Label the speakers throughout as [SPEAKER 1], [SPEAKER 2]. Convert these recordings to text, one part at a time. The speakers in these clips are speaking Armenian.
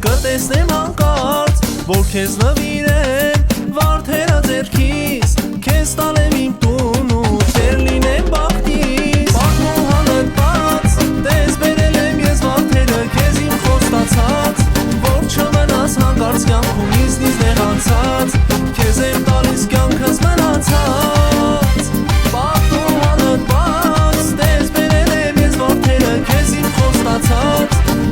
[SPEAKER 1] Կտեսնեմ հանկարծ, որ քեզ նվիրեմ վարդերը ձեռքիս, քեզ տալեմ իմ տուն ու տեր լինեմ բախտիս։ Պատմու հանրված, տես բերել եմ ես վարդերը քեզ իմ խոստացած, որ չմնաս հանկարծ կյանքում ինձնից նեղացած, քեզ եմ տալիս կյանքս մնացած։ Պատմու հանրված, տես բերել եմ ես վարդերը քեզ իմ խոստացած,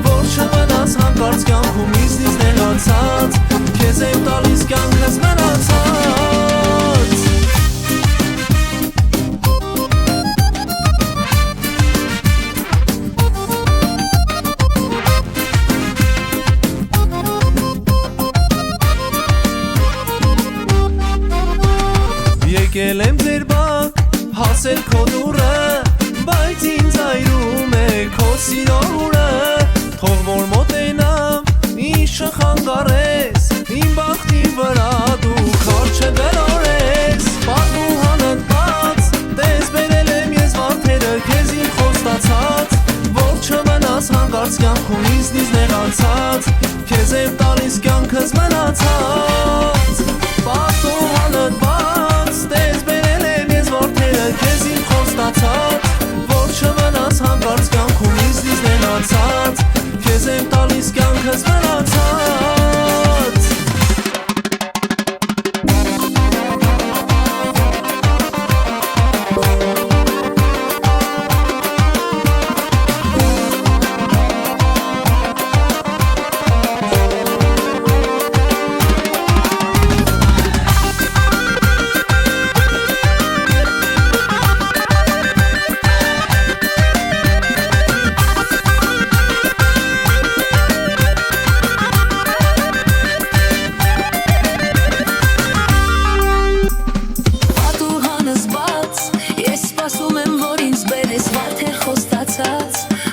[SPEAKER 1] որ չմնաս հանկարծ կյանքում ինձնից նեղացած, քեզ եմ տալիս կյանքս մնացած։ Եկել եմ ձեր բակ, հասել քո դուռը, բայց ինձ այրում է քո սիրո հուրը, թող որ մոտենամ, ինձ չխանգարես, իմ բախտի վրա դու քարշ չգրորես։ Պատմու հանրված, տես բերել եմ ես վարդերը քեզ իմ խոստացած, որ չմնաս հանկարծ կյանքում ինձնից նեղացած, քեզ եմ տալիս կյանքս մնացած։ Պատմու հանրված, տես բերել եմ ես վարդերը քեզ իմ խոստացած, որ չմնաս հանկարծ կյանքում ինձնից նեղացած, քեզ եմ տալիս կյանքս մնացած։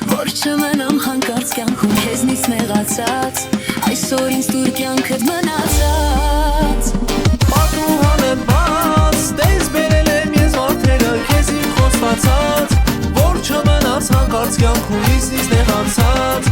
[SPEAKER 2] Որ չմնամ հանկարծ կյանքում քեզնից նեղացած, այսօր ինձ դուր կյանքդ մնացած։
[SPEAKER 1] Պատմու հանրված, տես բերել եմ ես վարդերը քեզ իմ խոստացած, որ չմնաս հանկարծ կյանքում ինձնից նեղացած,